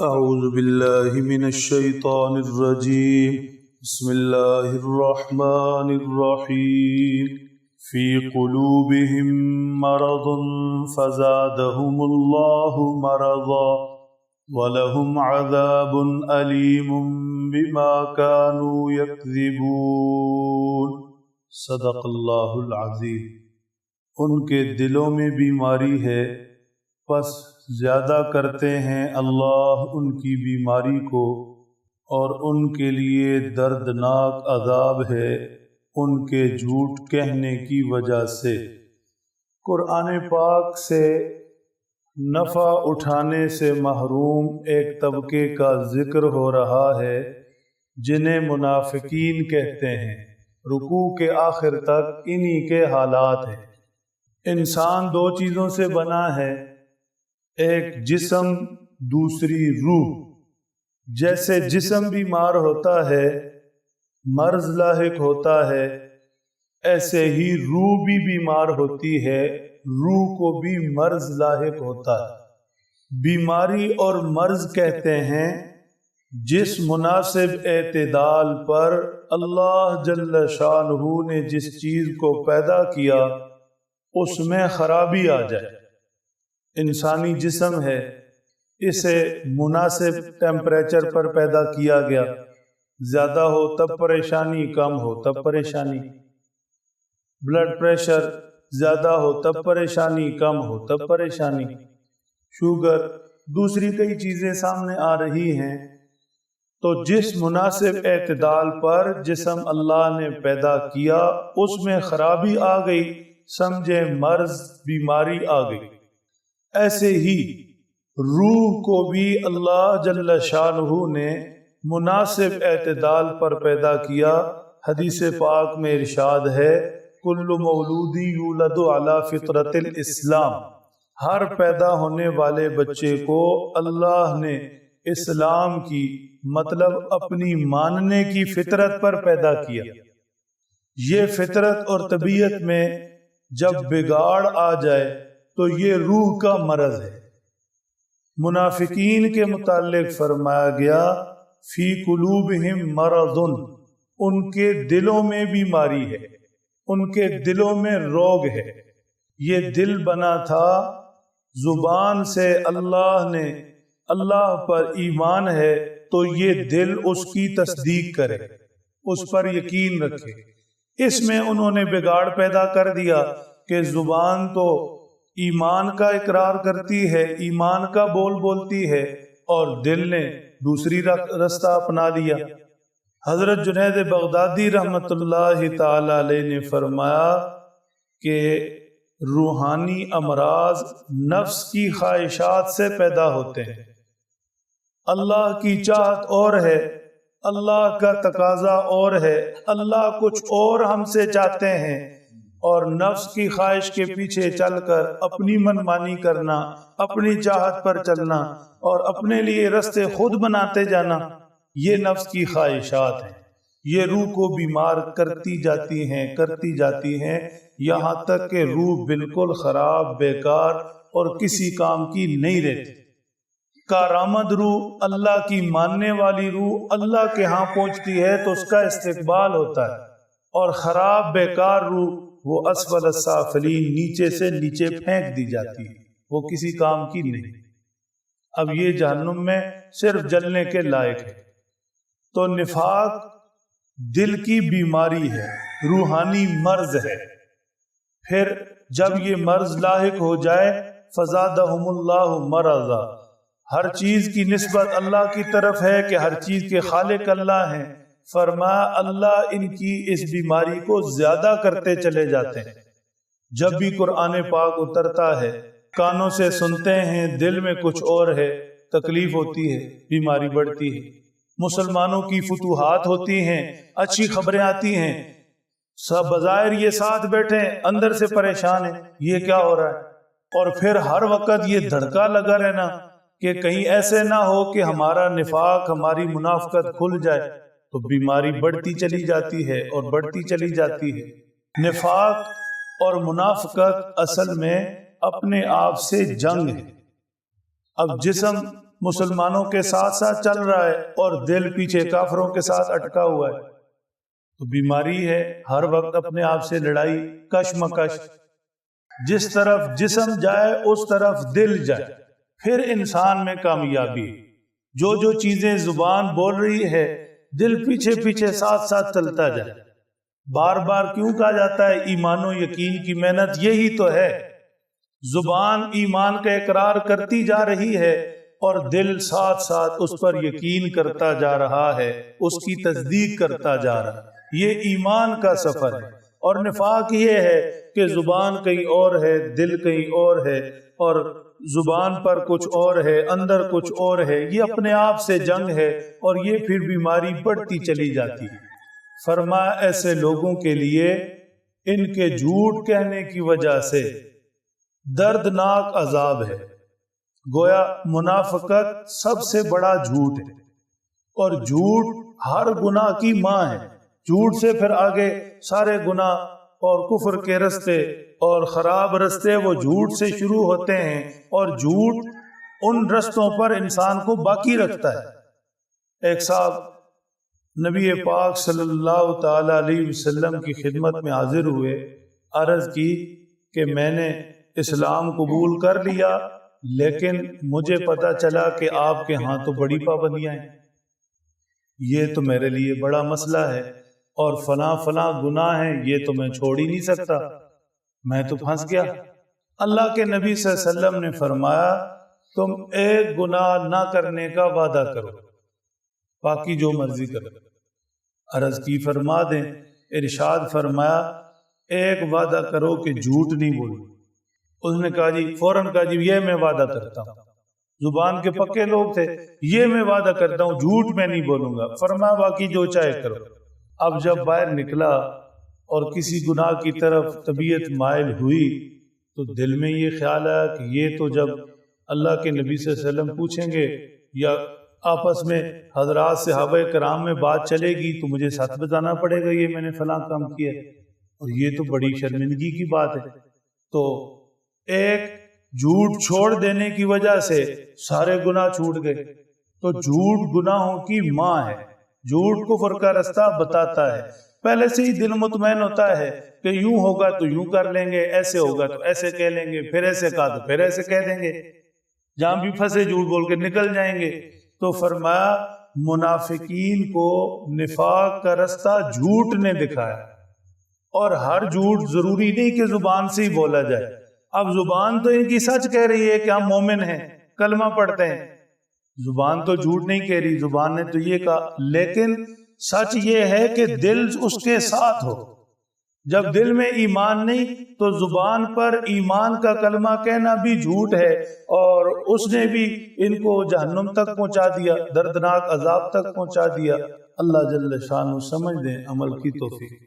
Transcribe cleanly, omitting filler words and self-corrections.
أعوذ بالله من الشيطان الرجيم بسم الله الرحمن الرحيم في قلوبهم مرض فزادهم الله مرضا ولهم عذاب أليم بما كانوا يكذبون صدق اللہ العظیم۔ ان کے دلوں میں بیماری ہے، پس زیادہ کرتے ہیں اللہ ان کی بیماری کو، اور ان کے لیے دردناک عذاب ہے ان کے جھوٹ کہنے کی وجہ سے۔ قرآن پاک سے نفع اٹھانے سے محروم ایک طبقے کا ذکر ہو رہا ہے جنہیں منافقین کہتے ہیں۔ رکوع کے آخر تک انہی کے حالات ہیں۔ انسان دو چیزوں سے بنا ہے، ایک جسم، دوسری روح۔ جیسے جسم بیمار ہوتا ہے، مرض لاحق ہوتا ہے، ایسے ہی روح بھی بیمار ہوتی ہے، روح کو بھی مرض لاحق ہوتا ہے۔ بیماری اور مرض کہتے ہیں جس مناسب اعتدال پر اللہ جل شانہ نے جس چیز کو پیدا کیا اس میں خرابی آ جائے۔ انسانی جسم ہے، اسے مناسب ٹیمپریچر پر پیدا کیا گیا، زیادہ ہو تب پریشانی، کم ہو تب پریشانی۔ بلڈ پریشر زیادہ ہو تب پریشانی، کم ہو تب پریشانی۔ شوگر، دوسری کئی چیزیں سامنے آ رہی ہیں۔ تو جس مناسب اعتدال پر جسم اللہ نے پیدا کیا اس میں خرابی آ گئی، سمجھے مرض، بیماری آ گئی۔ ایسے ہی روح کو بھی اللہ جل شانہ نے مناسب اعتدال پر پیدا کیا۔ حدیث پاک میں ارشاد ہے، کل مولود یولد علی فطرت الاسلام، ہر پیدا ہونے والے بچے کو اللہ نے اسلام کی مطلب اپنی ماننے کی فطرت پر پیدا کیا۔ یہ فطرت اور طبیعت میں جب بگاڑ آ جائے تو یہ روح کا مرض ہے۔ منافقین کے متعلق فرمایا گیا، فی قلوبہم مرض، ان کے دلوں میں بیماری ہے، ان کے دلوں میں روگ ہے۔ یہ دل بنا تھا زبان سے اللہ نے اللہ پر ایمان ہے تو یہ دل اس کی تصدیق کرے، اس پر یقین رکھے۔ اس میں انہوں نے بگاڑ پیدا کر دیا کہ زبان تو ایمان کا اقرار کرتی ہے، ایمان کا بول بولتی ہے، اور دل نے دوسری رستہ اپنا لیا۔ حضرت جنید بغدادی رحمت اللہ تعالی علیہ نے فرمایا کہ روحانی امراض نفس کی خواہشات سے پیدا ہوتے ہیں۔ اللہ کی چاہت اور ہے، اللہ کا تقاضا اور ہے، اللہ کچھ اور ہم سے چاہتے ہیں، اور نفس کی خواہش کے پیچھے چل کر اپنی منمانی کرنا، اپنی چاہت پر چلنا اور اپنے لیے رستے خود بناتے جانا، یہ نفس کی خواہشات ہیں۔ یہ روح کو بیمار کرتی جاتی ہیں یہاں تک کہ روح بالکل خراب، بیکار اور کسی کام کی نہیں رہتی۔ کارآمد روح، اللہ کی ماننے والی روح اللہ کے ہاں پہنچتی ہے تو اس کا استقبال ہوتا ہے، اور خراب بیکار روح وہ اسفل السافلین، نیچے سے نیچے پھینک دی جاتی ہے، وہ کسی کام کی نہیں۔ اب یہ جہنم میں صرف جلنے کے لائق ہے۔ تو نفاق دل کی بیماری ہے، روحانی مرض ہے۔ پھر جب یہ مرض لاحق ہو جائے، فزادہم اللہ مرضا، ہر چیز کی نسبت اللہ کی طرف ہے کہ ہر چیز کے خالق اللہ ہیں، فرمایا اللہ ان کی اس بیماری کو زیادہ کرتے چلے جاتے ہیں۔ جب بھی قرآن پاک اترتا ہے، کانوں سے سنتے ہیں، دل میں کچھ اور ہے، تکلیف ہوتی ہے، بیماری بڑھتی ہے۔ مسلمانوں کی فتوحات ہوتی ہیں، اچھی خبریں آتی ہیں، سب بظاہر یہ ساتھ بیٹھے اندر سے پریشان ہیں، یہ کیا ہو رہا ہے؟ اور پھر ہر وقت یہ دھڑکا لگا رہنا کہ کہیں ایسے نہ ہو کہ ہمارا نفاق، ہماری منافقت کھل جائے، تو بیماری بڑھتی چلی جاتی ہے اور بڑھتی چلی جاتی ہے۔ نفاق اور منافقت اصل میں اپنے آپ سے جنگ ہے۔ اب جسم مسلمانوں کے ساتھ ساتھ چل رہا ہے اور دل پیچھے کافروں کے ساتھ اٹکا ہوا ہے، تو بیماری ہے، ہر وقت اپنے آپ سے لڑائی، کشمکش، جس طرف جسم جائے اس طرف دل جائے، پھر انسان میں کامیابی۔ جو جو چیزیں زبان بول رہی ہے دل پیچھے پیچھے ساتھ ساتھ چلتا جائے۔ بار بار کیوں کہا جاتا ہے ایمان و یقین کی محنت؟ یہی تو ہے، زبان ایمان کا اقرار کرتی جا رہی ہے اور دل ساتھ ساتھ اس پر یقین کرتا جا رہا ہے، اس کی تصدیق کرتا جا رہا ہے۔ یہ ایمان کا سفر ہے۔ اور نفاق یہ ہے کہ زبان کہیں اور ہے، دل کہیں اور ہے، اور زبان پر کچھ اور ہے، اندر کچھ اور ہے۔ یہ اپنے آپ سے جنگ ہے اور یہ پھر بیماری بڑھتی چلی جاتی ہے۔ فرمایا ایسے لوگوں کے لیے ان کے جھوٹ کہنے کی وجہ سے دردناک عذاب ہے۔ گویا منافقت سب سے بڑا جھوٹ ہے، اور جھوٹ ہر گناہ کی ماں ہے۔ جھوٹ سے پھر آگے سارے گناہ اور کفر کے رستے اور خراب رستے وہ جھوٹ سے شروع ہوتے ہیں، اور جھوٹ ان رستوں پر انسان کو باقی رکھتا ہے۔ ایک صاحب نبی پاک صلی اللہ تعالی علیہ وسلم کی خدمت میں حاضر ہوئے، عرض کی کہ میں نے اسلام قبول کر لیا، لیکن مجھے پتا چلا کہ آپ کے ہاں تو بڑی پابندیاں ہیں، یہ تو میرے لیے بڑا مسئلہ ہے، اور فلاں فلاں گناہ ہیں، یہ تو میں چھوڑ ہی نہیں سکتا، میں تو پھنس گیا۔ اللہ کے نبی صلی اللہ علیہ وسلم نے فرمایا تم ایک گناہ نہ کرنے کا وعدہ کرو، باقی جو مرضی کرو۔ عرض کی فرما دیں، ارشاد فرمایا ایک وعدہ کرو کہ جھوٹ نہیں بولو۔ اس نے کہا جی، فوراً کہا جی یہ میں وعدہ کرتا ہوں۔ زبان کے پکے لوگ تھے، یہ میں وعدہ کرتا ہوں جھوٹ میں نہیں بولوں گا۔ فرمایا باقی جو چاہے کرو۔ اب جب باہر نکلا اور کسی گناہ کی طرف طبیعت مائل ہوئی تو دل میں یہ خیال آیا کہ یہ تو جب اللہ کے نبی صلی اللہ علیہ وسلم پوچھیں گے یا آپس میں حضرات صحابہ کرام میں بات چلے گی تو مجھے سچ بتانا پڑے گا، یہ میں نے فلاں کام کیا، اور یہ تو بڑی شرمندگی کی بات ہے۔ تو ایک جھوٹ چھوڑ دینے کی وجہ سے سارے گناہ چھوٹ گئے۔ تو جھوٹ گناہوں کی ماں ہے، جھوٹ کفر کا رستہ بتاتا ہے۔ پہلے سے ہی دل مطمئن ہوتا ہے کہ یوں ہوگا تو یوں کر لیں گے، ایسے ہوگا تو ایسے کہہ لیں گے، پھر ایسے کہا تو پھر ایسے کہہ دیں گے، جہاں بھی پھنسے جھوٹ بول کے نکل جائیں گے۔ تو فرمایا منافقین کو نفاق کا رستہ جھوٹ نے دکھایا، اور ہر جھوٹ ضروری نہیں کہ زبان سے ہی بولا جائے۔ اب زبان تو ان کی سچ کہہ رہی ہے کہ ہم مومن ہیں، کلمہ پڑھتے ہیں، زبان تو جھوٹ نہیں کہہ رہی، زبان نے تو یہ کہا، لیکن سچ یہ ہے کہ دل اس کے ساتھ ہو۔ جب دل میں ایمان نہیں تو زبان پر ایمان کا کلمہ کہنا بھی جھوٹ ہے، اور اس نے بھی ان کو جہنم تک پہنچا دیا، دردناک عذاب تک پہنچا دیا۔ اللہ جل شانہ سمجھ دیں، عمل کی توفیق۔